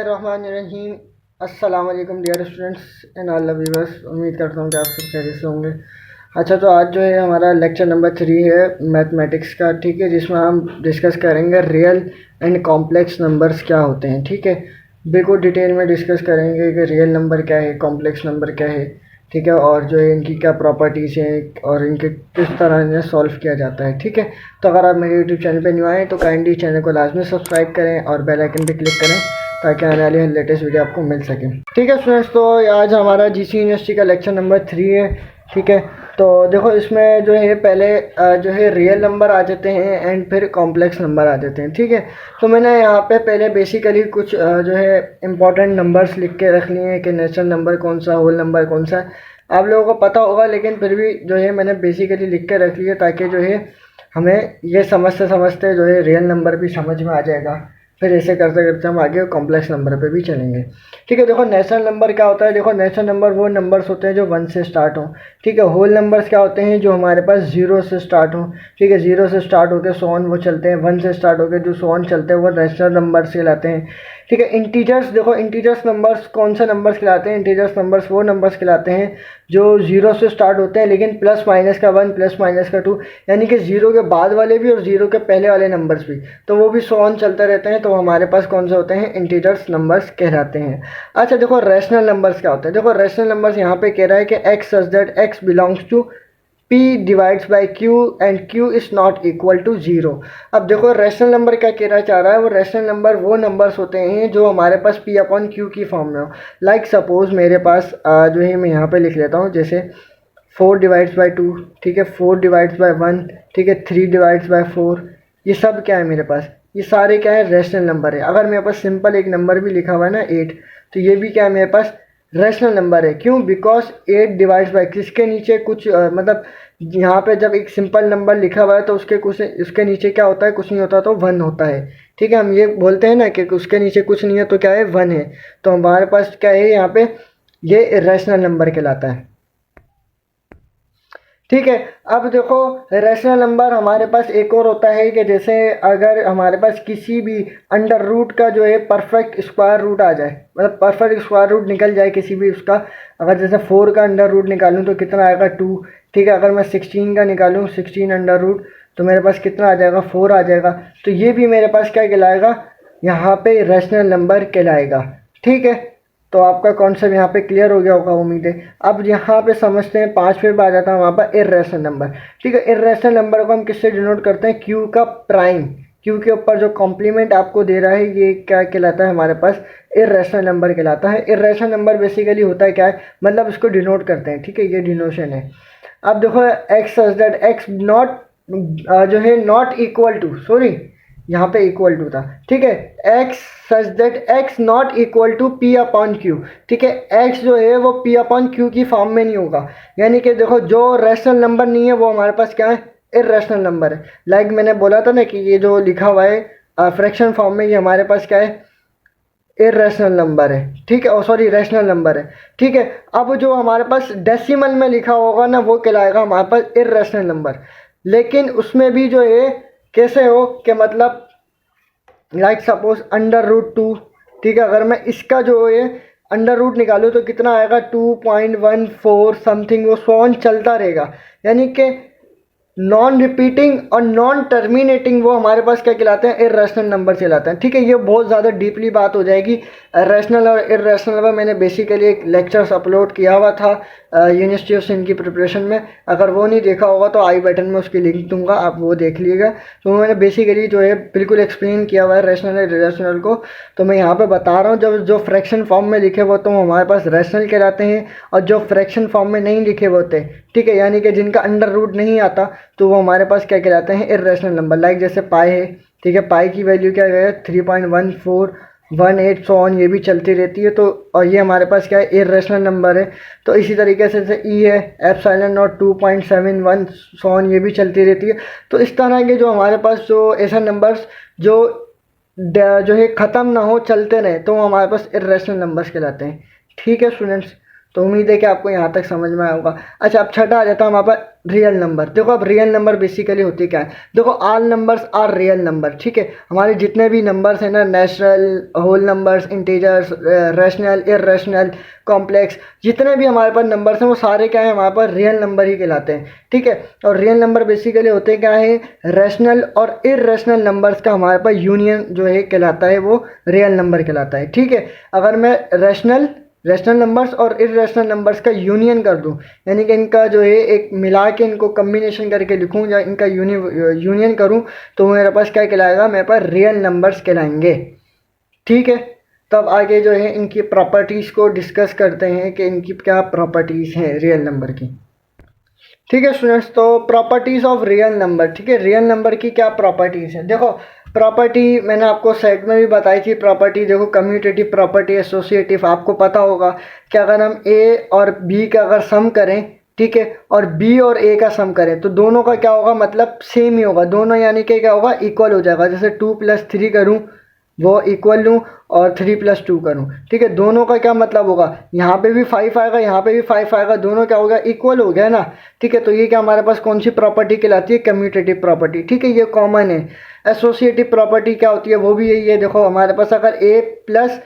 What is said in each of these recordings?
बिस्मिल्लाहिर्रहमानिर्रहीम। अस्सलाम वालेकुम dear students and all viewers. उम्मीद करता हूँ कि आप सब खैरियत से होंगे। अच्छा, तो आज जो है हमारा लेक्चर नंबर 3 है मैथमेटिक्स का, ठीक है, जिसमें हम डिस्कस करेंगे रियल एंड कॉम्प्लेक्स नंबर्स क्या होते हैं। ठीक है, बिल्कुल डिटेल में डिस्कस करेंगे कि रियल नंबर क्या है, कॉम्प्लेक्स नंबर क्या है, ठीक है, और जो है इनकी क्या प्रॉपर्टीज़ हैं और इनके किस तरह इन्हें सॉल्व किया जाता है। ठीक है, तो अगर आप मेरे यूट्यूब चैनल पे न्यू आए तो काइंडली चैनल को लाजमी सब्सक्राइब करें और बेल आइकन पे क्लिक करें ताकि आने वाली लेटेस्ट वीडियो आपको मिल सके। ठीक है स्टूडेंट्स, तो आज हमारा जीसी यूनिवर्सिटी का लेक्चर नंबर 3 है। ठीक है, तो देखो इसमें जो है पहले जो है रियल नंबर आ जाते हैं एंड फिर कॉम्प्लेक्स नंबर आ जाते हैं। ठीक है, तो मैंने यहाँ पे पहले बेसिकली कुछ जो है इम्पॉर्टेंट नंबर्स लिख के रख लिए हैं कि नेचुरल नंबर कौन सा, होल नंबर कौन सा है। आप लोगों को पता होगा, लेकिन फिर भी जो है मैंने बेसिकली लिख के रख लिए ताकि जो है हमें ये समझते समझते जो है रियल नंबर भी समझ में आ जाएगा। फिर ऐसे करते करते हम आगे कॉम्प्लेक्स नंबर पे भी चलेंगे। ठीक है, देखो नेचुरल नंबर क्या होता है। देखो नेचुरल नंबर वो नंबर्स होते हैं जो 1 से स्टार्ट हों। ठीक है, होल नंबर्स क्या होते हैं जो हमारे पास 0 से स्टार्ट हों। ठीक है, 0 से स्टार्ट होकर सोन वो चलते हैं, 1 से स्टार्ट होकर जो सोन चलते हैं वो नेचुरल नंबर्स कहलाते हैं। ठीक है, इंटीजर्स, देखो इंटीजर्स नंबर्स कौन से नंबर्स कहलाते हैं। इंटीजर्स नंबर्स वो नंबर्स कहलाते हैं जो 0 से स्टार्ट होते हैं लेकिन प्लस माइनस का 1 प्लस माइनस का 2, यानी कि 0 के बाद वाले भी और 0 के पहले वाले नंबर्स भी, तो वो भी सो ऑन चलते रहते हैं। तो हमारे पास कौन से होते हैं, इंटीजर्स नंबर्स कहलाते हैं। अच्छा, देखो रैशनल नंबर्स क्या होते हैं। देखो रैशनल नंबर्स यहाँ पे कह रहा है कि x such that x belongs to p divides by q and q is not equal to 0। अब देखो रैशनल नंबर क्या कहना चाह रहा है, वो रैशनल नंबर वो नंबर्स होते हैं जो हमारे पास p अपॉन q की फॉर्म में हो। लाइक सपोज मेरे पास जो है मैं यहाँ पे लिख लेता हूँ, जैसे 4 डिवाइड्स बाई 2, ठीक है, 4 डिवाइड्स बाई 1, ठीक है, 3 डिवाइड्स बाई 4। ये सब क्या है मेरे पास, ये सारे क्या है, रैशनल नंबर है। अगर मेरे पास सिंपल एक नंबर भी लिखा हुआ है ना 8, तो ये भी क्या है मेरे पास रैशनल नंबर है। क्यों, बिकॉज 8 डिवाइड्स बाई किसके नीचे कुछ मतलब यहाँ पे जब एक सिंपल नंबर लिखा हुआ है तो उसके नीचे क्या होता है, कुछ नहीं होता तो 1 होता है। ठीक है, हम ये बोलते हैं ना कि उसके नीचे कुछ नहीं है तो क्या है, 1 है। तो हमारे पास क्या है यहाँ पे, ये रैशनल नंबर कहलाता है। ठीक है, अब देखो रैशनल नंबर हमारे पास एक और होता है कि जैसे अगर हमारे पास किसी भी अंडर रूट का जो है परफेक्ट स्क्वायर रूट आ जाए, मतलब परफेक्ट स्क्वायर रूट निकल जाए किसी भी उसका। अगर जैसे 4 का अंडर रूट निकालूं तो कितना आएगा, 2। ठीक है, अगर मैं 16 का निकालूं 16 अंडर रूट तो मेरे पास कितना आ जाएगा, 4 आ जाएगा। तो ये भी मेरे पास क्या कहलाएगा, यहाँ पे रैशनल नंबर कहलाएगा। ठीक है, तो आपका कॉन्सेप्ट यहाँ पे क्लियर हो गया होगा उम्मीद है। अब यहाँ पे समझते हैं 5वें पे आ जाता है वहाँ पर इर्रेशनल नंबर। ठीक है, इर्रेशनल नंबर को हम किससे डिनोट करते हैं, क्यू का प्राइम। क्यू के ऊपर जो कॉम्प्लीमेंट आपको दे रहा है ये क्या कहलाता है, हमारे पास इर्रेशनल नंबर कहलाता है। इर्रेशनल नंबर बेसिकली होता है क्या है, मतलब इसको डिनोट करते हैं। ठीक है, ये डिनोशन है। अब देखो x such that x not जो है नॉट इक्वल टू, सॉरी यहाँ पे इक्वल टू था। ठीक है, x such that x not equal to p upon q. ठीक है, एक्स जो है वो पी अपॉन क्यू की फॉर्म में नहीं होगा। यानी कि देखो जो रैशनल नंबर नहीं है वो हमारे पास क्या है, इर्रेशनल नंबर है। लाइक मैंने बोला था ना कि ये जो लिखा हुआ है फ्रैक्शन फॉर्म में, ये हमारे पास क्या है, इर्रेशनल नंबर है। ठीक है, सॉरी रैशनल नंबर है। ठीक है, अब जो हमारे पास डेसिमल में लिखा होगा ना वो कहलाएगा हमारे पास इर्रेशनल नंबर। लेकिन उसमें भी जो है कैसे हो कि मतलब लाइक सपोज अंडर रूट 2। ठीक है, अगर मैं इसका जो है अंडर रूट निकालूँ तो कितना आएगा, 2.14 समथिंग, वो सोन चलता रहेगा। यानी कि नॉन रिपीटिंग और नॉन टर्मिनेटिंग वो हमारे पास क्या कहलाते हैं, इर्रेशनल नंबर कहलाते हैं। ठीक है, ये बहुत ज़्यादा डीपली बात हो जाएगी। रैशनल और इर्रेशनल पर मैंने बेसिकली एक लेक्चर्स अपलोड किया हुआ था यूनिवर्सिटी ऑफ सिंध की प्रिपरेशन में। अगर वो नहीं देखा होगा तो आई बटन में उसकी लिंक दूंगा, आप वो देख लीजिएगा। तो मैंने बेसिकली जो है बिल्कुल एक्सप्लेन किया हुआ है रैशनल और इर्रेशनल को। तो मैं यहाँ पे बता रहा हूँ, जब जो फ्रैक्शन फॉर्म में लिखे वो तो हमारे पास रैशनल कहलाते हैं, और जो फ्रैक्शन फॉर्म में नहीं लिखे होते, ठीक है, यानी कि जिनका अंडर रूट नहीं आता, तो वो हमारे पास क्या कहलाते हैं, इर्रेशनल नंबर। लाइक जैसे पाई है। ठीक है, पाई की वैल्यू क्या है, 3.1418 सो ऑन, ये भी चलती रहती है। तो और ये हमारे पास क्या है, इर्रेशनल नंबर है। तो इसी तरीके से ई है, एप्सिलॉन नॉट 2.71 सो ऑन, ये भी चलती रहती है। तो इस तरह के जो हमारे पास जो ऐसा नंबर्स जो है ख़त्म ना हो, चलते रहे, तो हमारे पास इर्रेशनल नंबर्स कहलाते हैं। ठीक है स्टूडेंट्स, तो उम्मीद है कि आपको यहाँ तक समझ में आया होगा। अच्छा, अब छठा आ जाता है हमारे पास रियल नंबर। देखो अब रियल नंबर बेसिकली होती क्या है, देखो all numbers are real number, ठीक है। हमारे जितने भी नंबर्स हैं ना, natural, whole numbers, integers, rational, irrational, complex, जितने भी हमारे पास नंबर्स हैं वो सारे क्या है, हमारे पास रियल नंबर ही कहलाते हैं, ठीक है। और रियल नंबर बेसिकली होते क्या है, रैशनल और इर्रेशनल नंबर्स का हमारे पास यूनियन जो है कहलाता है, वो रियल नंबर कहलाता है, ठीक है। अगर मैं रैशनल नंबर्स और इर्रेशनल नंबर्स का यूनियन कर दूं, यानी कि इनका जो है एक मिला के इनको कम्बिनेशन करके लिखूं या इनका यूनियन करूं, तो मेरे पास क्या कहलाएगा, मेरे पास रियल नंबर्स कहलाएंगे, ठीक है। तब आगे जो है इनकी प्रॉपर्टीज़ को डिस्कस करते हैं कि इनकी क्या प्रॉपर्टीज़ हैं रियल नंबर की, ठीक है स्टूडेंट्स। तो प्रॉपर्टीज़ ऑफ रियल नंबर, ठीक है, रियल नंबर की क्या प्रॉपर्टीज़ हैं। देखो प्रॉपर्टी मैंने आपको सेट में भी बताई थी प्रॉपर्टी। देखो कम्यूटेटिव प्रॉपर्टी, एसोसिएटिव, आपको पता होगा कि अगर हम ए और बी का अगर सम करें, ठीक है, और बी और ए का सम करें, तो दोनों का क्या होगा, मतलब सेम ही होगा दोनों, यानी कि क्या होगा, इक्वल हो जाएगा। जैसे 2+3 करूँ वो इक्वल लूँ और 3+2 करूँ, ठीक है, दोनों का क्या मतलब होगा, यहाँ पे भी 5 आएगा, यहाँ पे भी 5 आएगा, दोनों क्या होगा, इक्वल हो गया ना, ठीक है। तो ये क्या हमारे पास कौन सी प्रॉपर्टी कहलाती है, कम्यूटेटिव प्रॉपर्टी, ठीक है, ये कॉमन है। एसोसिएटिव प्रॉपर्टी क्या होती है, वो भी यही है। देखो हमारे पास अगर ए प्लस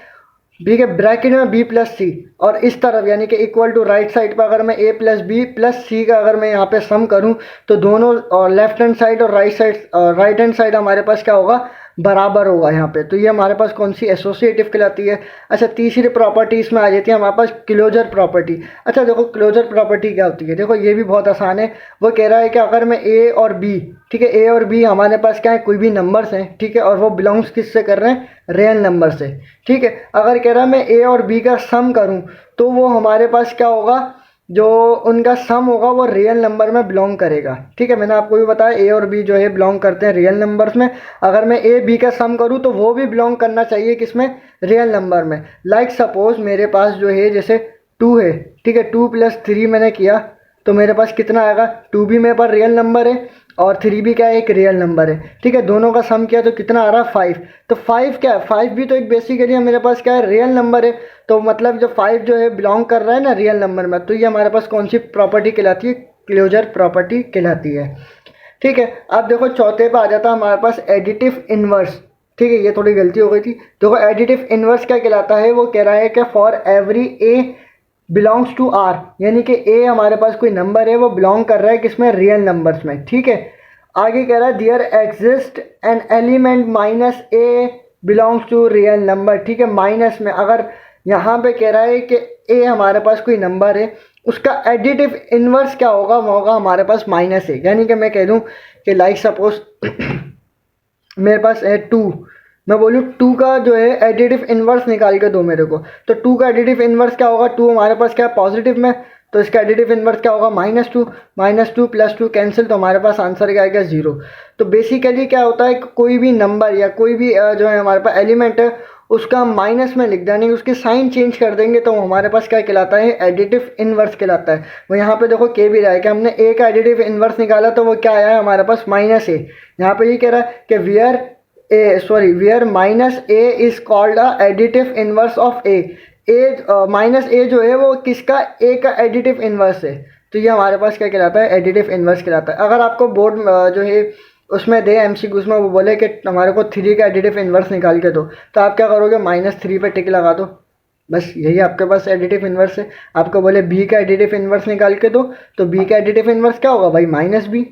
बी के ब्रैकेट में B+C और इस तरफ यानी कि इक्वल टू राइट साइड पर अगर मैं A+B+C का अगर मैं यहाँ पे सम करूँ, तो दोनों और लेफ्ट हैंड साइड और राइट हैंड साइड हमारे पास क्या होगा, बराबर होगा यहाँ पे। तो ये हमारे पास कौन सी, एसोसिएटिव कहलाती है। अच्छा, तीसरी प्रॉपर्टी इसमें आ जाती है हमारे पास क्लोजर प्रॉपर्टी। अच्छा देखो क्लोजर प्रॉपर्टी क्या होती है, देखो ये भी बहुत आसान है। वो कह रहा है कि अगर मैं ए और बी, ठीक है, ए और बी हमारे पास क्या है, कोई भी नंबर्स हैं, ठीक है, और वो बिलोंग्स किससे कर रहे हैं, रियल नंबर से, ठीक है। अगर कह रहा है मैं ए और बी का सम करूं, तो वो हमारे पास क्या होगा, जो उनका सम होगा वो रियल नंबर में बिलोंग करेगा, ठीक है। मैंने आपको भी बताया ए और बी जो है बिलोंग करते हैं रियल नंबर्स में। अगर मैं ए बी का सम करूं तो वो भी बिलोंग करना चाहिए किसमें, रियल नंबर में। लाइक सपोज मेरे पास जो है जैसे 2 है, ठीक है, 2+3 मैंने किया तो मेरे पास कितना आएगा, 2 भी मेरे पास रियल नंबर है और 3 भी क्या है, एक रियल नंबर है, ठीक है। दोनों का सम किया तो कितना आ रहा है, 5। तो 5 क्या है, 5 भी तो एक बेसिकली मेरे पास क्या है, रियल नंबर है। तो मतलब जो 5 जो है बिलोंग कर रहा है ना रियल नंबर में, तो ये हमारे पास कौन सी प्रॉपर्टी कहलाती है, क्लोजर प्रॉपर्टी कहलाती है, ठीक है। अब देखो चौथे पे आ जाता है हमारे पास एडिटिव इनवर्स, ठीक है, ये थोड़ी गलती हो गई थी। देखो एडिटिव इनवर्स क्या कहलाता है, वो कह रहा है कि for every a belongs to R, यानी कि ए हमारे पास कोई नंबर है वो बिलोंग कर रहा है किसमें, रियल नंबर्स में, ठीक है। आगे कह रहा है there exist an element minus a belongs to real number, ठीक है। माइनस में अगर यहाँ पे कह रहा है कि ए हमारे पास कोई नंबर है, उसका एडिटिव इनवर्स क्या होगा, वो होगा हमारे पास माइनस है। यानी कि मैं कह दूँ कि लाइक सपोज मेरे पास है 2, मैं बोलूँ 2 का जो है एडिटिव इनवर्स निकाल के दो मेरे को, तो 2 का एडिटिव इनवर्स क्या होगा, 2 हमारे पास क्या है पॉजिटिव में, तो इसका एडिटिव इनवर्स क्या होगा, -2, -2 + 2 कैंसिल, तो हमारे पास आंसर क्या आएगा, 0। तो बेसिकली क्या होता है, कोई भी नंबर या कोई भी जो है हमारे पास एलिमेंट है उसका माइनस में लिख देंगे, उसके साइन चेंज कर देंगे तो हमारे पास क्या कहलाता है, एडिटिव इनवर्स कहलाता है। वो यहाँ पे देखो के भी रहा है कि हमने ए का एडिटिव इनवर्स निकाला तो वो क्या आया है हमारे पास, -a। यहाँ पे ये कह रहा है कि where -a is called a additive inverse of a. -a जो है वो किसका, ए का एडिटिव इनवर्स है। तो ये हमारे पास क्या कहलाता है, एडिटिव इनवर्स कहलाता है। अगर आपको बोर्ड जो है उसमें दे MCQ उसमें वो बोले कि हमारे को 3 का एडिटिव इनवर्स निकाल के दो, तो आप क्या करोगे, -3 पे टिक लगा दो, बस यही आपके पास एडिटिव इनवर्स है। आपको बोले b का एडिटिव इनवर्स निकाल के दो, तो b का एडिटिव इनवर्स क्या होगा भाई, -b।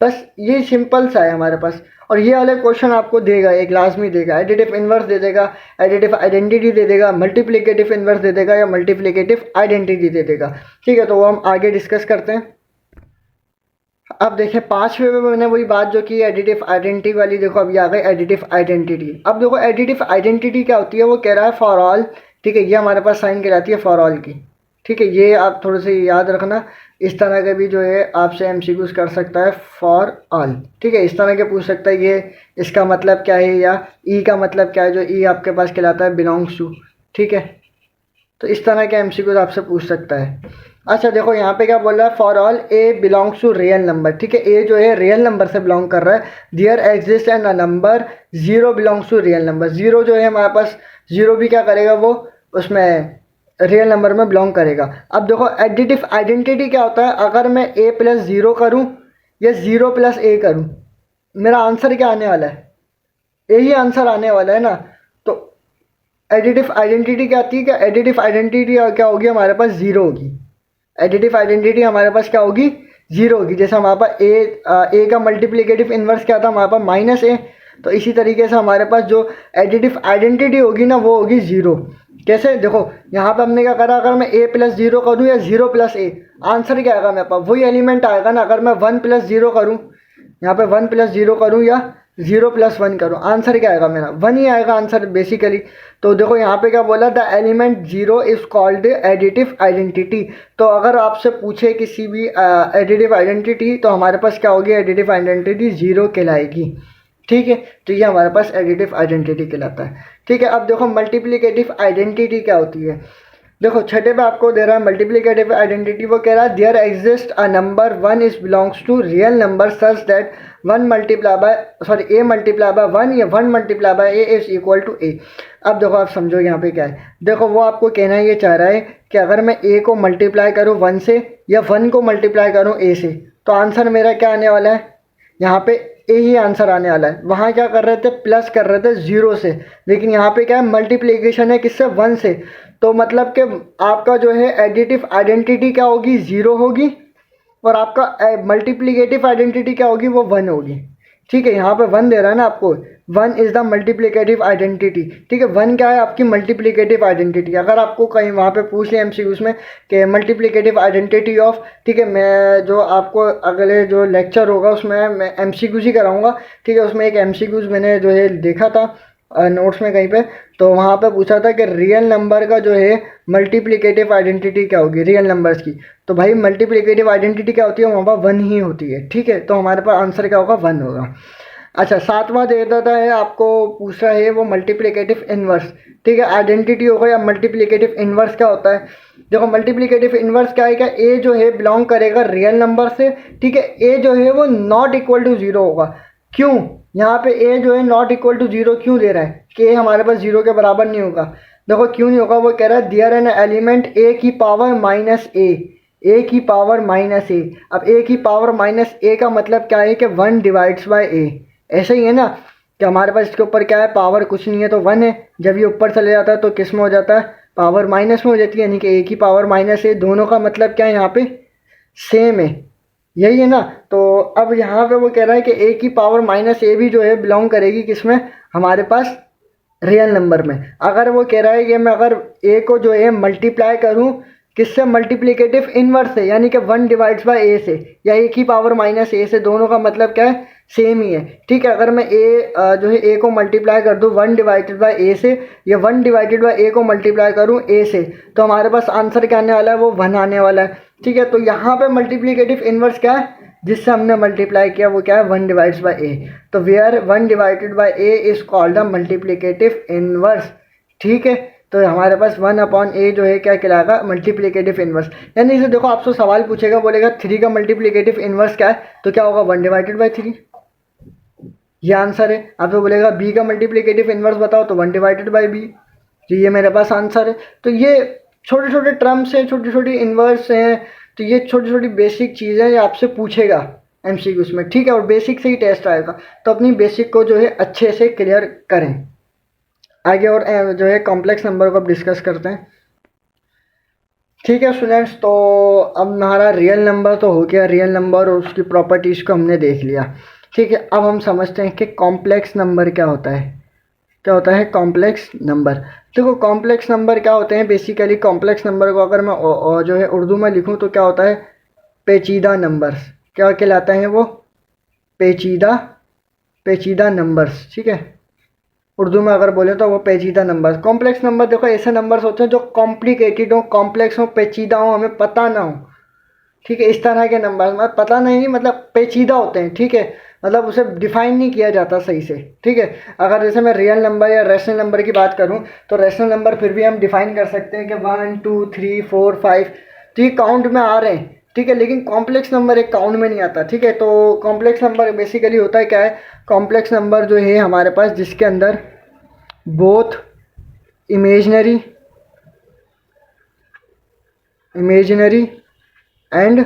बस ये सिंपल सा है हमारे पास। और ये वाले क्वेश्चन आपको देगा, एक लाजमी देगा, एडिटिव इनवर्स दे देगा, एडिटिव आइडेंटिटी दे देगा, मल्टीप्लिकेटिव इनवर्स दे देगा या मल्टीप्लिकेटिव आइडेंटिटी दे देगा, ठीक है। तो वो हम आगे डिस्कस करते हैं। अब देखें 5वें में मैंने वही बात जो की एडिटिव आइडेंटिटी वाली, देखो अभी आ गई एडिटिव आइडेंटिटी। अब देखो एडिटिव आइडेंटिटी क्या होती है, वो कह रहा है फॉर ऑल, ठीक है, ये हमारे पास साइन कहलाती है फॉर ऑल की, ठीक है। ये आप थोड़े से याद रखना, इस तरह के भी जो है आपसे MCQs कर सकता है फॉर ऑल, ठीक है, इस तरह के पूछ सकता है ये इसका मतलब क्या है, या ई का मतलब क्या है, जो ई आपके पास कहलाता है बिलोंग्स टू, ठीक है। तो इस तरह के MCQs आपसे पूछ सकता है। अच्छा देखो यहाँ पे क्या बोल रहा है, for all a belongs to real number, ठीक है, ए जो है रियल नंबर से बिलोंग कर रहा है। There exist and a number 0 belongs to real number, 0 जो है हमारे पास 0 भी क्या करेगा, वो उसमें रियल नंबर में बिलोंग करेगा। अब देखो एडिटिव आइडेंटिटी क्या होता है, अगर मैं a प्लस ज़ीरो करूँ या ज़ीरो प्लस a करूँ, मेरा आंसर क्या आने वाला है, यही आंसर आने वाला है ना। तो एडिटिव आइडेंटिटी क्या आती है, क्या एडिटिव आइडेंटिटी क्या होगी, हमारे पास ज़ीरो होगी। एडिटिव आइडेंटिटी हमारे पास क्या होगी, ज़ीरो होगी। जैसे हमारे पास ए का मल्टीप्लिकेटिव इन्वर्स क्या था, हमारे पास माइनस ए। तो इसी तरीके से हमारे पास जो एडिटिव आइडेंटिटी होगी ना, वो होगी ज़ीरो। कैसे, देखो यहाँ पे हमने क्या करा, अगर मैं a प्लस ज़ीरो करूँ या ज़ीरो प्लस a, आंसर क्या आएगा मेरे पास, वही एलिमेंट आएगा ना। अगर मैं वन प्लस ज़ीरो करूँ, यहाँ पे वन प्लस ज़ीरो करूँ या ज़ीरो प्लस वन करूँ, आंसर क्या आएगा मेरा, वन ही आएगा आंसर बेसिकली। तो देखो यहाँ पे क्या बोला, the element zero is called additive identity. तो अगर आपसे पूछे किसी भी एडिटिव आइडेंटिटी, तो हमारे पास क्या होगी, एडिटिव आइडेंटिटी ज़ीरो कहलाएगी। ठीक है, तो ये हमारे पास एडिटिव आइडेंटिटी कहलाता है। ठीक है, अब देखो मल्टीप्लिकेटिव आइडेंटिटी क्या होती है। देखो छठे पे आपको दे रहा है मल्टीप्लिकेटिव आइडेंटिटी, वो कह रहा है there exist a number one is belongs to real number such that one multiply by a multiply by one या one multiply by a is equal to a. अब देखो आप समझो यहाँ पे क्या है, देखो वो आपको कहना ये चाह रहा है कि अगर मैं ए को मल्टीप्लाई करूँ वन से या वन को मल्टीप्लाई करूँ ए से, तो आंसर मेरा क्या आने वाला है, यहाँ पे ए ही आंसर आने वाला है। वहाँ क्या कर रहे थे, प्लस कर रहे थे ज़ीरो से, लेकिन यहाँ पे क्या है, मल्टीप्लिकेशन है किससे, वन से। तो मतलब कि आपका जो है एडिटिव आइडेंटिटी क्या होगी, ज़ीरो होगी, और आपका मल्टीप्लिकेटिव आइडेंटिटी क्या होगी, वो वन होगी। ठीक है, यहाँ पे वन दे रहा है ना आपको, one is the multiplicative identity. ठीक है, वन क्या है, आपकी मल्टीप्लिकेटिव आइडेंटिटी। अगर आपको कहीं वहाँ पे पूछ लिया एमसीक्यूज़ में कि मल्टीप्लिकेटिव आइडेंटिटी ऑफ, ठीक है, मैं जो आपको अगले जो लेक्चर होगा उसमें मैं एमसीक्यूज़ ही कराऊंगा। ठीक है, उसमें एक एमसीक्यूज़ मैंने जो है देखा था नोट्स में कहीं पे, तो वहाँ पे पूछा था कि रियल नंबर का जो है मल्टीप्लिकेटिव आइडेंटिटी क्या होगी रियल नंबर्स की। तो भाई मल्टीप्लिकेटिव आइडेंटिटी क्या होती है, वहाँ पर वन ही होती है। ठीक है, तो हमारे पास आंसर क्या होगा, वन होगा। अच्छा, सातवां दे देता है आपको, पूछ रहा है वो मल्टीप्लिकेटिव इन्वर्स। ठीक है, आइडेंटिटी होगा या मल्टीप्लिकेटिव इन्वर्स क्या होता है। देखो मल्टीप्लिकेटिव इन्वर्स क्या है, क्या ए जो है बिलोंग करेगा रियल नंबर से। ठीक है, ए जो है वो नॉट इक्वल टू ज़ीरो होगा। क्यों, यहाँ पे ए जो है नॉट इक्वल टू ज़ीरो क्यों दे रहा है, कि ए हमारे पास ज़ीरो के बराबर नहीं होगा। देखो क्यों नहीं होगा, वो कह रहा है दियर एन एलिमेंट ए की पावर माइनस ए की पावर माइनस ए। अब ए की पावर माइनस ए का मतलब क्या है, कि वन डिवाइड्स बाय ए। ऐसे ही है ना, कि हमारे पास इसके ऊपर क्या है, पावर कुछ नहीं है तो वन है, जब ये ऊपर चले जाता है तो किस में हो जाता है, पावर माइनस में हो जाती है, यानी कि ए की पावर माइनस ए। दोनों का मतलब क्या है, यहाँ पे सेम है, यही है ना। तो अब यहाँ पे वो कह रहा है कि ए की पावर माइनस ए भी जो है बिलोंग करेगी किसमें, हमारे पास रियल नंबर में। अगर वो कह रहा है कि मैं अगर ए को जो है मल्टीप्लाई करूँ किससे, मल्टीप्लिकेटिव इनवर्स से, यानी कि वन डिवाइड्स बाय ए से या ए की पावर माइनस ए से, दोनों का मतलब क्या है, सेम ही है। ठीक है, अगर मैं ए जो है ए को मल्टीप्लाई कर दूँ वन डिवाइडेड बाय ए से, या वन डिवाइडेड बाय ए को मल्टीप्लाई करूँ ए से, तो हमारे पास आंसर क्या आने वाला है, वो वन आने वाला है। ठीक है, तो यहाँ पे मल्टीप्लिकेटिव इनवर्स क्या है, जिससे हमने मल्टीप्लाई किया वो क्या है, वन डिवाइड्स बाय ए। तो where one divided by a is called the multiplicative inverse. ठीक है, तो हमारे पास वन अपॉन ए जो है क्या कहलाएगा, मल्टीप्लिकेटिव इनवर्स। यानी इसे देखो आपसे सवाल पूछेगा, बोलेगा थ्री का मल्टीप्लिकेटिव इनवर्स क्या है, तो क्या होगा, वन डिवाइडेड बाय थ्री, ये आंसर है। आपसे बोलेगा बी का मल्टीप्लिकेटिव इनवर्स बताओ, तो वन डिवाइडेड बाय बी, तो ये मेरे पास आंसर है। तो ये छोटे छोटे टर्म्स हैं, छोटी छोटी इन्वर्स हैं, तो ये छोटी छोटी बेसिक चीज़ें ये आपसे पूछेगा एमसीक्यूज़ में। ठीक है, और बेसिक से ही टेस्ट आएगा, तो अपनी बेसिक को जो है अच्छे से क्लियर करें। आगे और जो है कॉम्प्लेक्स नंबर को अब डिस्कस करते हैं। ठीक है स्टूडेंट्स, तो अब हमारा रियल नंबर तो हो गया, रियल नंबर और उसकी प्रॉपर्टीज़ को हमने देख लिया। ठीक है, अब हम समझते हैं कि कॉम्प्लेक्स नंबर क्या होता है। क्या होता है कॉम्प्लेक्स नंबर। देखो कॉम्प्लेक्स नंबर क्या होते हैं, बेसिकली कॉम्प्लेक्स नंबर को अगर मैं जो है उर्दू में लिखूं तो क्या होता है, पेचीदा नंबर्स। क्या कहलाता है वो, पेचीदा नंबर्स। ठीक है, उर्दू में अगर बोले तो वो पेचीदा नंबर। कॉम्प्लेक्स नंबर देखो ऐसे नंबर्स होते हैं जो कॉम्प्लिकेटेड हो, कॉम्प्लेक्स हो, पेचीदा हो, हमें पता ना हो। ठीक है, इस तरह के नंबर मतलब पता नहीं, मतलब पेचीदा होते हैं। ठीक है, मतलब उसे डिफाइन नहीं किया जाता सही से। ठीक है, अगर जैसे मैं रियल नंबर या रेशनल नंबर की बात करूं, तो रेशनल नंबर फिर भी हम डिफाइन कर सकते हैं कि 1 2 3 4 5, तो ये काउंट में आ रहे हैं। ठीक है, लेकिन कॉम्प्लेक्स नंबर एक काउंट में नहीं आता। ठीक है, तो कॉम्प्लेक्स नंबर बेसिकली होता है क्या है, कॉम्प्लेक्स नंबर जो है हमारे पास जिसके अंदर both imaginary imaginary and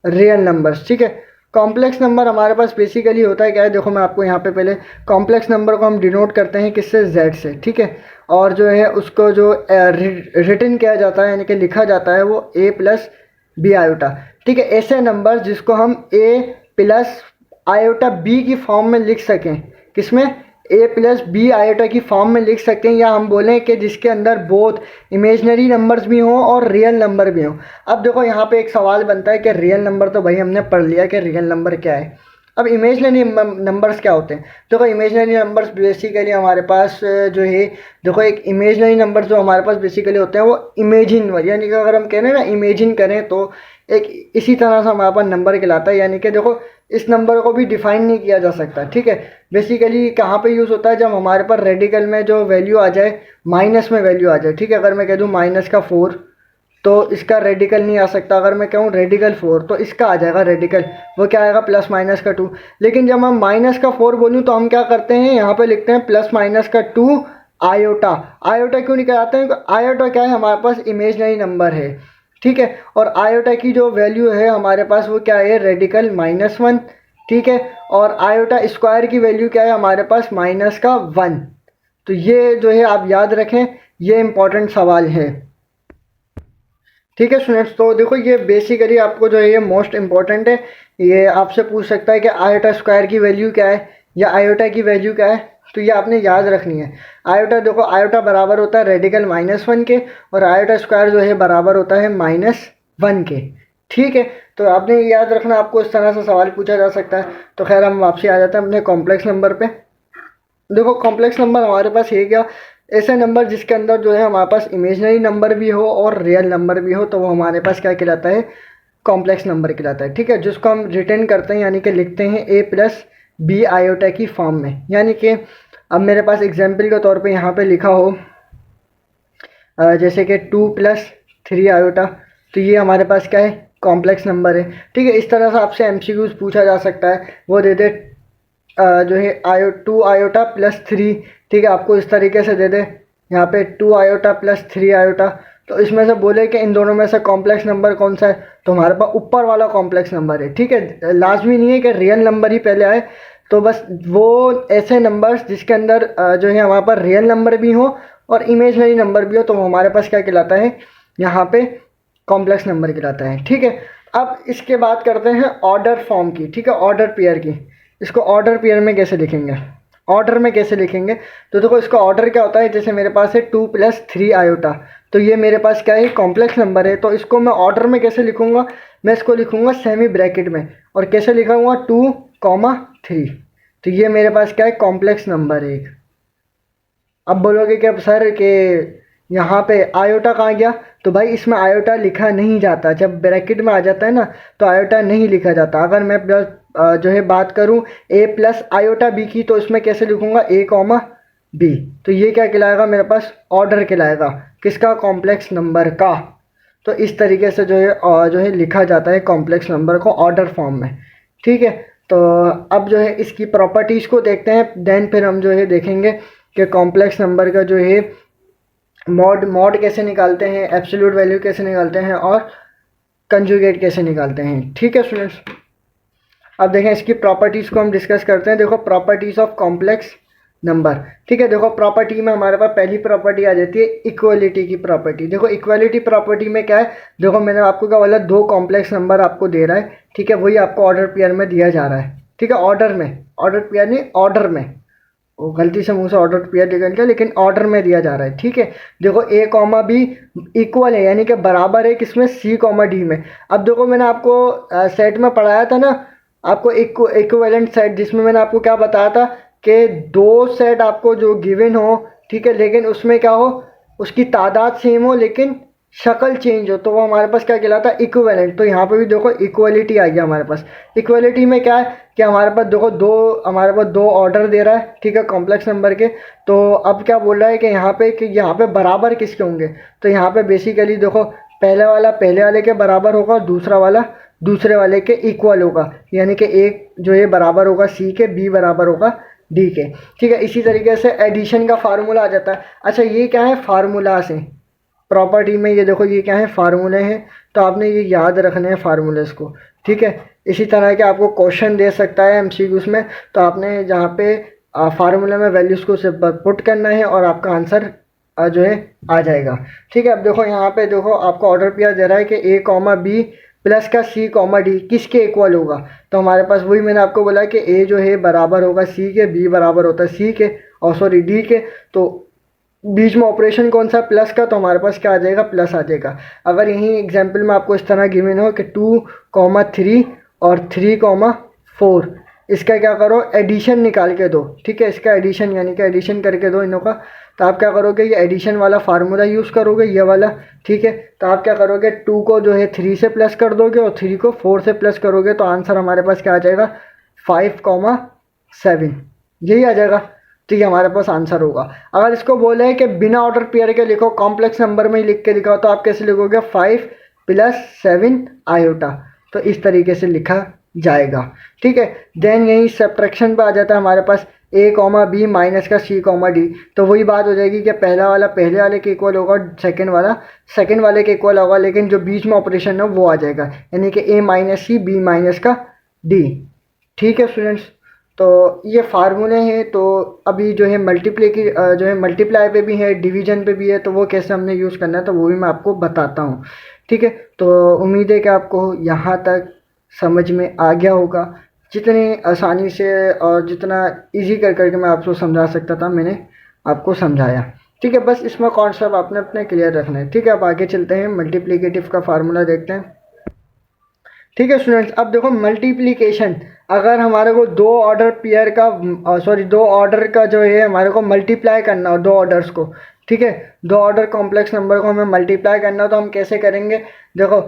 real numbers. ठीक है, कॉम्प्लेक्स नंबर हमारे पास बेसिकली होता है क्या है, देखो मैं आपको यहाँ पे पहले कॉम्प्लेक्स नंबर को हम डिनोट करते हैं किससे, z से। ठीक है, और जो है उसको जो रिटन किया जाता है यानी कि लिखा जाता है वो a प्लस बी आयोटा। ठीक है, ऐसे नंबर जिसको हम a प्लस आयोटा b की फॉर्म में लिख सकें, किसमें, a प्लस बी आयोटा की फॉर्म में लिख सकते हैं, या हम बोलें कि जिसके अंदर बोथ इमेजनरी नंबर्स भी हों और रियल नंबर भी हों। अब देखो यहाँ पे एक सवाल बनता है कि रियल नंबर तो भाई हमने पढ़ लिया कि रियल नंबर क्या है, अब इमेजनरी नंबर्स क्या होते हैं। देखो इमेजनरी नंबर्स बेसिकली हमारे पास जो है, देखो एक इमेजनरी नंबर जो हमारे पास बेसिकली होते हैं वो इमेजिन, यानी कि अगर हम कह रहे हैं ना इमेजिन करें तो एक इसी तरह से हमारे पास नंबर कहलाता है। यानी कि देखो इस नंबर को भी डिफाइन नहीं किया जा सकता। ठीक है, बेसिकली कहाँ पे यूज़ होता है, जब हमारे पास रेडिकल में जो वैल्यू आ जाए, माइनस में वैल्यू आ जाए। ठीक है, अगर मैं कह दूँ माइनस का 4 तो इसका रेडिकल नहीं आ सकता, अगर मैं कहूँ रेडिकल 4 तो इसका आ जाएगा रेडिकल, वो क्या आएगा, प्लस माइनस का 2। लेकिन जब हम माइनस का 4 बोलूँ तो हम क्या करते हैं, यहाँ पे लिखते हैं प्लस माइनस का 2 आयोटा। आयोटा क्यों नहीं कराते हैं, क्योंकि आयोटा क्या है, हमारे पास इमेजनरी नंबर है। ठीक है, और आयोटा की जो वैल्यू है हमारे पास वो क्या है, रेडिकल -1। ठीक है, और आयोटा स्क्वायर की वैल्यू क्या है हमारे पास, माइनस का 1। तो ये जो है आप याद रखें, ये इंपॉर्टेंट सवाल है। ठीक है स्टूडेंट्स, तो देखो ये बेसिकली आपको जो है ये मोस्ट इम्पॉर्टेंट है, ये आपसे पूछ सकता है कि आयोटा स्क्वायर की वैल्यू क्या है या आयोटा की वैल्यू क्या है, तो ये आपने याद रखनी है। आयोटा देखो, आयोटा बराबर होता है रेडिकल -1 के, और आयोटा स्क्वायर जो है बराबर होता है -1 के। ठीक है, तो आपने ये याद रखना, आपको इस तरह से सवाल पूछा जा सकता है। तो खैर हम वापसी आ जाते हैं अपने कॉम्प्लेक्स नंबर पे। देखो कॉम्प्लेक्स नंबर हमारे पास है क्या, ऐसे नंबर जिसके अंदर जो है हमारे पास इमेजनरी नंबर भी हो और रियल नंबर भी हो, तो वो हमारे पास क्या कहलाता है, कॉम्प्लेक्स नंबर कहलाता है। ठीक है, जिसको हम रिटर्न करते हैं यानी कि लिखते हैं a प्लस बी आयोटा की फॉर्म में। यानी कि अब मेरे पास एग्जाम्पल के तौर पे यहाँ पे लिखा हो जैसे कि 2 + 3 आयोटा, तो ये हमारे पास क्या है, कॉम्प्लेक्स नंबर है। ठीक है, इस तरह से आपसे MCQs पूछा जा सकता है, वो दे दे जो है 2 आयोटा + 3। ठीक है, आपको इस तरीके से दे दे यहाँ पे 2 आयोटा + 3 आयोटा, तो इसमें से बोले कि इन दोनों में से कॉम्प्लेक्स नंबर कौन सा है, तो हमारे पास ऊपर वाला कॉम्प्लेक्स नंबर है। ठीक है, लाजमी नहीं है कि रियल नंबर ही पहले आए, तो बस वो ऐसे नंबर्स जिसके अंदर जो है हमारे पास रियल नंबर भी हो और इमेजनरी नंबर भी हो, तो वो हमारे पास क्या कहलाता है, यहाँ पे कॉम्प्लेक्स नंबर कहलाता है। ठीक है, अब इसके बात करते हैं ऑर्डर फॉर्म की। ठीक है, ऑर्डर पेयर की, इसको ऑर्डर पेयर में कैसे लिखेंगे, ऑर्डर में कैसे लिखेंगे, तो देखो इसका ऑर्डर क्या होता है, जैसे मेरे पास है 2 + 3 आयोटा, तो ये मेरे पास क्या है, कॉम्प्लेक्स नंबर है, तो इसको मैं ऑर्डर में कैसे लिखूंगा, मैं इसको लिखूंगा सेमी ब्रैकेट में, और कैसे लिखूंगा 2, 3। तो ये मेरे पास क्या है, कॉम्प्लेक्स नंबर है एक। अब बोलोगे कि अब सर के यहाँ पे आयोटा कहाँ गया, तो भाई इसमें आयोटा लिखा नहीं जाता, जब ब्रैकेट में आ जाता है ना तो आयोटा नहीं लिखा जाता। अगर मैं जो है बात करूँ a + आयोटा b की, तो इसमें कैसे लिखूँगा, a, b, तो ये क्या कहलाएगा, मेरे पास ऑर्डर कहलाएगा, किसका, कॉम्प्लेक्स नंबर का। तो इस तरीके से जो है लिखा जाता है कॉम्प्लेक्स नंबर को ऑर्डर फॉर्म में। ठीक है, तो अब जो है इसकी प्रॉपर्टीज़ को देखते हैं, देन फिर हम जो है देखेंगे कि कॉम्प्लेक्स नंबर का जो है मॉड कैसे निकालते हैं, एब्सोल्यूट वैल्यू कैसे निकालते हैं, और कंजुगेट कैसे निकालते हैं। ठीक है स्टूडेंट्स, अब देखें इसकी प्रॉपर्टीज़ को हम डिस्कस करते हैं। देखो प्रॉपर्टीज़ ऑफ कॉम्प्लेक्स नंबर। ठीक है, देखो प्रॉपर्टी में हमारे पास पहली प्रॉपर्टी आ जाती है इक्वलिटी की प्रॉपर्टी। देखो इक्वलिटी प्रॉपर्टी में क्या है, देखो मैंने आपको क्या बोला, 2 कॉम्प्लेक्स नंबर आपको दे रहा है। ठीक है, वही आपको ऑर्डर पेयर में दिया जा रहा है। ठीक है, ऑर्डर में, ऑर्डर पेयर नहीं, ऑर्डर में, वो गलती से मुंह से ऑर्डर पेयर निकल गया, लेकिन ऑर्डर में दिया जा रहा है। ठीक है, देखो a, b इक्वल है, यानी कि बराबर है किसमें, c, d में। अब देखो मैंने आपको सेट में पढ़ाया था ना, आपको इक्विवेलेंट सेट, जिसमें मैंने आपको क्या बताया था कि 2 सेट आपको जो गिवन हो, ठीक है, लेकिन उसमें क्या हो, उसकी तादाद सेम हो लेकिन शक्ल चेंज हो, तो वो हमारे पास क्या कहलाता है, इक्विवेलेंट। तो यहाँ पे भी देखो इक्वलिटी आ गया हमारे पास। इक्वलिटी में क्या है कि हमारे पास देखो हमारे पास 2 ऑर्डर दे रहा है, ठीक है, कॉम्प्लेक्स नंबर के। तो अब क्या बोल रहा है कि यहाँ पे बराबर किसके होंगे, तो यहाँ पे बेसिकली देखो पहले वाला पहले वाले के बराबर होगा और दूसरा वाला दूसरे वाले के इक्वल होगा, यानी कि एक जो है बराबर होगा सी के, बी बराबर होगा डी के। ठीक है, इसी तरीके से एडिशन का फार्मूला आ जाता है। अच्छा ये क्या है, फार्मूला से प्रॉपर्टी में ये देखो, ये क्या है, फार्मूले हैं, तो आपने ये याद रखने हैं फार्मूलेस को, ठीक है। इसी तरह के आपको क्वेश्चन दे सकता है एमसीक्यूज में, तो आपने जहाँ पे फार्मूले में वैल्यूज़ को सिर्फ पुट करना है और आपका आंसर जो है आ जाएगा, ठीक है। अब देखो यहाँ पे देखो आपको ऑर्डर पेयर दे रहा है कि ए कॉमा बी प्लस का सी कॉमा डी किसके इक्वल होगा। तो हमारे पास वही मैंने आपको बोला कि ए जो है बराबर होगा सी के, बी बराबर होता है सी के और सॉरी डी के, तो बीच में ऑपरेशन कौन सा, प्लस का, तो हमारे पास क्या आ जाएगा, प्लस आ जाएगा। अगर यहीं एग्जाम्पल में आपको इस तरह गिवन हो कि 2,3 और 3,4, इसका क्या करो, एडिशन निकाल के दो, ठीक है। इसका एडिशन यानी कि एडिशन करके दो इनों का, तो आप क्या करोगे, ये एडिशन वाला फार्मूला यूज़ करोगे, ये वाला, ठीक है। तो आप क्या करोगे, 2 को जो है 3 से प्लस कर दोगे और 3 को 4 से प्लस करोगे, तो आंसर हमारे पास क्या आ जाएगा, 5,7, यही आ जाएगा। तो ये हमारे पास आंसर होगा। अगर इसको बोले है कि बिना ऑर्डर पेयर के लिखो, कॉम्प्लेक्स नंबर में ही लिख के दिखाओ, तो आप कैसे लिखोगे, 5 + 7 आयोटा, तो इस तरीके से लिखा जाएगा, ठीक है। देन यही सब्ट्रैक्शन पे आ जाता है हमारे पास ए कॉमा बी माइनस का सी कॉमा डी, तो वही बात हो जाएगी कि पहला वाला पहले वाले के इक्वल होगा, सेकंड वाला सेकंड वाले के इक्वल होगा, लेकिन जो बीच में ऑपरेशन है वो आ जाएगा, यानी कि ए माइनस सी बी माइनस का डी, ठीक है स्टूडेंट्स। तो ये फार्मूले हैं। तो अभी जो है मल्टीप्लाई की जो है मल्टीप्लाई पे भी है, डिवीजन पे भी है, तो वो कैसे हमने यूज़ करना है तो वो भी मैं आपको बताता हूँ, ठीक है। तो उम्मीद है कि आपको यहाँ तक समझ में आ गया होगा। जितनी आसानी से और जितना इजी कर करके मैं आपको समझा सकता था मैंने आपको समझाया, ठीक है। बस इसमें कॉन्सेप्ट आपने अपने क्लियर रखना है, ठीक है। अब आगे चलते हैं, मल्टीप्लिकेटिव का फार्मूला देखते हैं, ठीक है स्टूडेंट्स। अब देखो मल्टीप्लिकेशन, अगर हमारे को दो ऑर्डर पेयर का दो ऑर्डर का जो है हमारे को मल्टीप्लाई करना हो, दो ऑर्डर्स को, ठीक है, दो ऑर्डर कॉम्प्लेक्स नंबर को हमें मल्टीप्लाई करना हो, तो हम कैसे करेंगे, देखो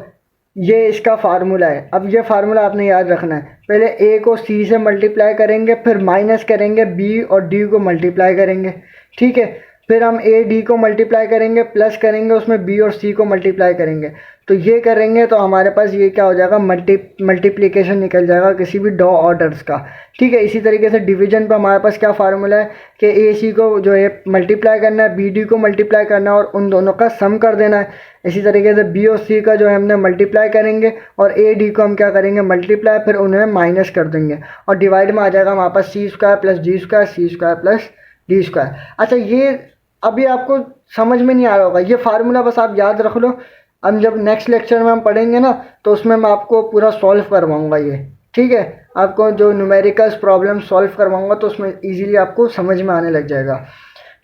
ये इसका फार्मूला है। अब ये फार्मूला आपने याद रखना है, पहले ए को सी से मल्टीप्लाई करेंगे, फिर माइनस करेंगे बी और डी को मल्टीप्लाई करेंगे, ठीक है। फिर हम ए डी को मल्टीप्लाई करेंगे, प्लस करेंगे उसमें बी और सी को मल्टीप्लाई करेंगे। तो ये करेंगे तो हमारे पास ये क्या हो जाएगा, मल्टीप्लिकेशन निकल जाएगा किसी भी दो ऑर्डर्स का, ठीक है। इसी तरीके से डिवीजन पर हमारे पास क्या फार्मूला है कि ए सी को जो है मल्टीप्लाई करना है, बी डी को मल्टीप्लाई करना है और उन दोनों का सम कर देना है। इसी तरीके से बी और सी का जो है हमने मल्टीप्लाई करेंगे और ए डी को हम क्या करेंगे, मल्टीप्लाई, फिर उन्हें माइनस कर देंगे और डिवाइड में आ जाएगा हमारे पास सी स्क्वायर प्लस डी स्क्वायर, सी स्क्वायर प्लस डी स्क्वायर। अच्छा, ये अभी आपको समझ में नहीं आ रहा होगा, ये फार्मूला बस आप याद रख लो। हम जब नेक्स्ट लेक्चर में हम पढ़ेंगे ना, तो उसमें मैं आपको पूरा सॉल्व करवाऊंगा ये, ठीक है। आपको जो न्यूमेरिकल्स प्रॉब्लम सॉल्व करवाऊंगा तो उसमें इजीली आपको समझ में आने लग जाएगा,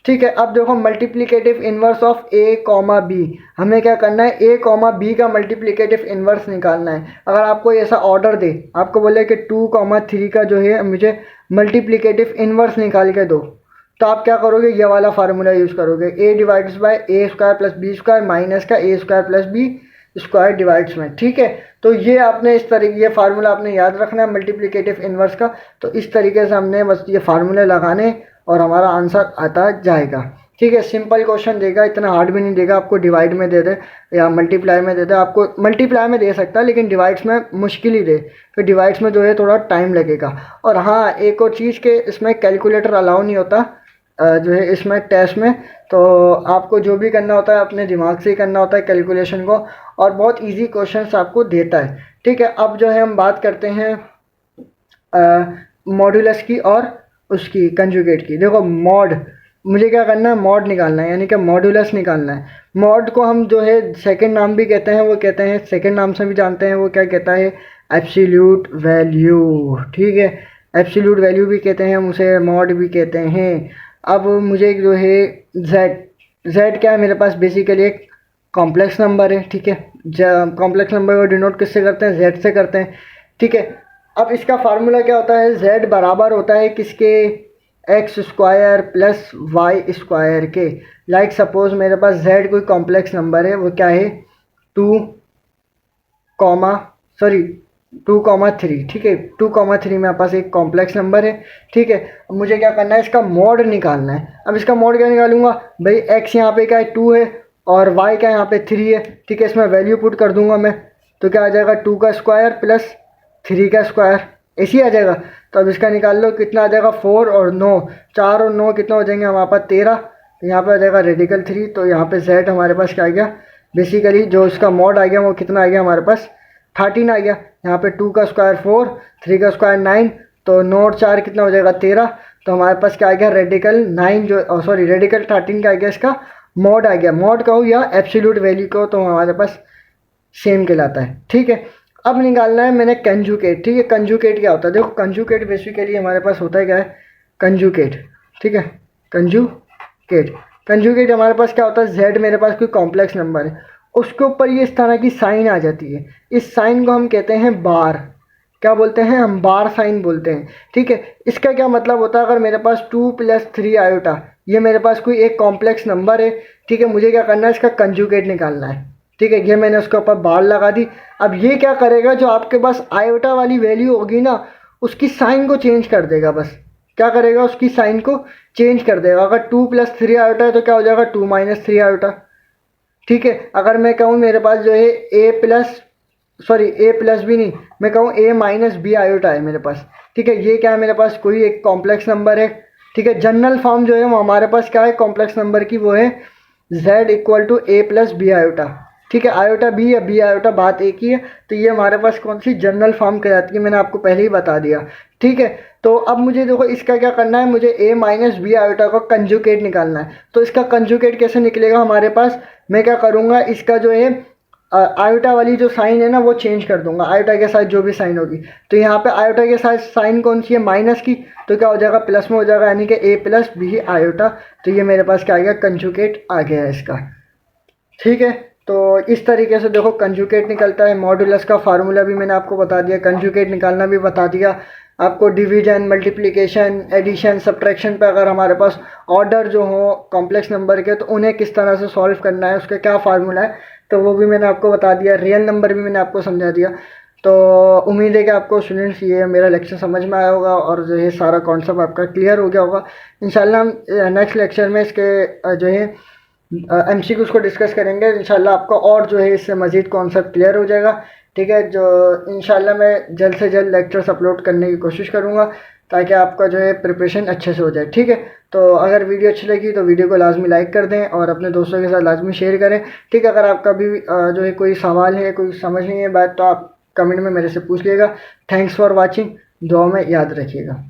ठीक है। अब देखो multiplicative inverse of a comma b, हमें क्या करना है, ए कॉमा बी का मल्टीप्लिकेटिव इन्वर्स निकालना है। अगर आपको ऐसा ऑर्डर दे, आपको बोले कि 2,3 का जो है मुझे मल्टीप्लिकेटिव इन्वर्स निकाल के दो, तो आप क्या करोगे, ये वाला फार्मूला यूज़ करोगे, a divides by a square plus b square minus का a square plus b square divides में, ठीक है। तो ये आपने इस तरीके, ये फार्मूला आपने याद रखना है मल्टीप्लिकेटिव इन्वर्स का। तो इस तरीके से हमने बस ये फार्मूले लगाने और हमारा आंसर आता जाएगा, ठीक है। सिंपल क्वेश्चन देगा, इतना हार्ड भी नहीं देगा, आपको डिवाइड में दे दे या मल्टीप्लाई में दे दे। आपको मल्टीप्लाई में दे सकता है लेकिन डिवाइड्स में मुश्किल ही दे, फिर डिवाइड्स में जो है थोड़ा टाइम लगेगा। और हाँ, एक और चीज़ के इसमें कैलकुलेटर अलाउ नहीं होता जो है इसमें टेस्ट में, तो आपको जो भी करना होता है अपने दिमाग से ही करना होता है कैलकुलेशन को, और बहुत इजी क्वेश्चंस आपको देता है, ठीक है। अब जो है हम बात करते हैं मॉड्यूलस की और उसकी कंजुगेट की। देखो मॉड, मुझे क्या करना है, मॉड निकालना है, यानी कि मॉड्यूलस निकालना है। मॉड को हम जो है सेकंड नाम भी कहते हैं, वो कहते हैं सेकंड नाम से भी जानते हैं, वो क्या कहता है, एब्सोल्यूट वैल्यू, ठीक है। एब्सोल्यूट वैल्यू भी कहते हैं, हम उसे मॉड भी कहते हैं। अब मुझे जो है z क्या है मेरे पास, बेसिकली एक कॉम्प्लेक्स नंबर है, ठीक है। कॉम्प्लेक्स नंबर को डिनोट किससे करते हैं, z से करते हैं, ठीक है। अब इसका फार्मूला क्या होता है, z बराबर होता है किसके, x square plus y square के। लाइक सपोज मेरे पास z कोई कॉम्प्लेक्स नंबर है, वो क्या है 2,3, ठीक है। 2,3 मेरे पास एक कॉम्प्लेक्स नंबर है, ठीक है। अब मुझे क्या करना है, इसका मॉड निकालना है। अब इसका मॉड क्या निकालूंगा भाई, x यहाँ पे क्या है 2 है और y क्या यहाँ पे 3 है, ठीक है। इसमें वैल्यू पुट कर दूंगा मैं, तो क्या आ जाएगा 2 का स्क्वायर प्लस 3 का स्क्वायर, ऐसे ही आ जाएगा। तो अब इसका निकाल लो, कितना आ जाएगा 4 और 9, 4 और 9 कितना हो जाएंगे हमारे पास 13, तो यहाँ पे आ जाएगा रेडिकल 3। तो यहाँ पे z हमारे पास क्या आ गया, बेसिकली जो उसका मॉड आ गया वो कितना आ गया हमारे पास 13 आ गया। यहाँ पे 2 का स्क्वायर 4, 3 का स्क्वायर 9, तो 9 और 4 कितना हो जाएगा 13। तो हमारे पास क्या आ गया रेडिकल 9 जो सॉरी रेडिकल 13 का आ गया इसका मॉड आ गया। मॉड कहो या एब्सोल्यूट वैल्यू को तो हमारे पास सेम कहलाता है। ठीक है, अब निकालना है मैंने कंजुकेट। ठीक है, कंजुकेट क्या होता है, देखो कंजुकेट बेसिकली हमारे पास होता है क्या है कंजुकेट। ठीक है, कंजुकेट कंजुकेट हमारे पास क्या होता है, z मेरे पास कोई कॉम्प्लेक्स नंबर है, उसके ऊपर ये इस तरह की साइन आ जाती है। इस साइन को हम कहते हैं बार। क्या बोलते हैं हम, बार साइन बोलते हैं। ठीक है, इसका क्या मतलब होता है, अगर मेरे पास 2 + 3 आयोटा ये मेरे पास कोई एक कॉम्प्लेक्स नंबर है। ठीक है, मुझे क्या करना है, इसका कंजुगेट निकालना है। ठीक है, ये मैंने उसके ऊपर बार लगा दी। अब ये क्या करेगा, जो आपके पास आयोटा वाली वैल्यू होगी ना उसकी साइन को चेंज कर देगा। बस क्या करेगा, उसकी साइन को चेंज कर देगा। अगर 2 + 3 आयोटा है तो क्या हो जाएगा 2 - 3 आयोटा। ठीक है, अगर मैं कहूँ मेरे पास जो है ए प्लस भी नहीं, मैं कहूँ a - b आयोटा है मेरे पास। ठीक है, ये क्या है मेरे पास कोई एक कॉम्प्लेक्स नंबर है। ठीक है, जनरल फॉर्म जो है वो हमारे पास क्या है कॉम्प्लेक्स नंबर की, वो है z = a + b आयोटा। ठीक है, आयोटा बी या बी आयोटा बात एक ही है। तो ये हमारे पास कौन सी जनरल फॉर्म कहलाती है, मैंने आपको पहले ही बता दिया। ठीक है, तो अब मुझे देखो इसका क्या करना है, मुझे a - b आयोटा का कंजुगेट निकालना है। तो इसका कंजुगेट कैसे निकलेगा हमारे पास, मैं क्या करूँगा, इसका जो है आयोटा वाली जो साइन है ना वो चेंज कर दूंगा, आयोटा के साथ जो भी साइन होगी। तो यहाँ पे आयोटा के साथ साइन कौन सी है, माइनस की, तो क्या हो जाएगा प्लस में हो जाएगा, यानी कि a + b आयोटा। तो ये मेरे पास क्या आ गया, कंजुगेट आ गया है इसका। ठीक है, तो इस तरीके से देखो कंजुगेट निकलता है। मॉड्यूलस का फार्मूला भी मैंने आपको बता दिया, कंजुगेट निकालना भी बता दिया आपको। डिवीजन, मल्टीप्लिकेशन, एडिशन, सब्ट्रैक्शन पे अगर हमारे पास ऑर्डर जो हो कॉम्प्लेक्स नंबर के तो उन्हें किस तरह से सॉल्व करना है, उसका क्या फार्मूला है, तो वो भी मैंने आपको बता दिया। रियल नंबर भी मैंने आपको समझा दिया। तो उम्मीद है कि आपको स्टूडेंट्स ये मेरा लेक्चर समझ में आया होगा और जो है सारा कॉन्सेप्ट आपका क्लियर हो गया होगा। इंशाल्लाह हम नेक्स्ट लेक्चर में इसके जो है MCQs को डिस्कस करेंगे। इंशाल्लाह आपको और जो है इससे मज़ीद कॉन्सेप्ट क्लियर हो जाएगा। ठीक है, जो इंशाल्लाह मैं जल्द से जल्द लेक्चर्स अपलोड करने की कोशिश करूँगा ताकि आपका जो है प्रिपरेशन अच्छे से हो जाए। ठीक है, तो अगर वीडियो अच्छी लगी तो वीडियो को लाजमी लाइक कर दें और अपने दोस्तों के साथ लाजमी शेयर करें। ठीक है, अगर आपका भी जो है कोई सवाल है, कोई समझ नहीं है बात, तो आप कमेंट में मेरे से पूछ लीजिएगा। थैंक्स फॉर वॉचिंग, दुआ में याद रखिएगा।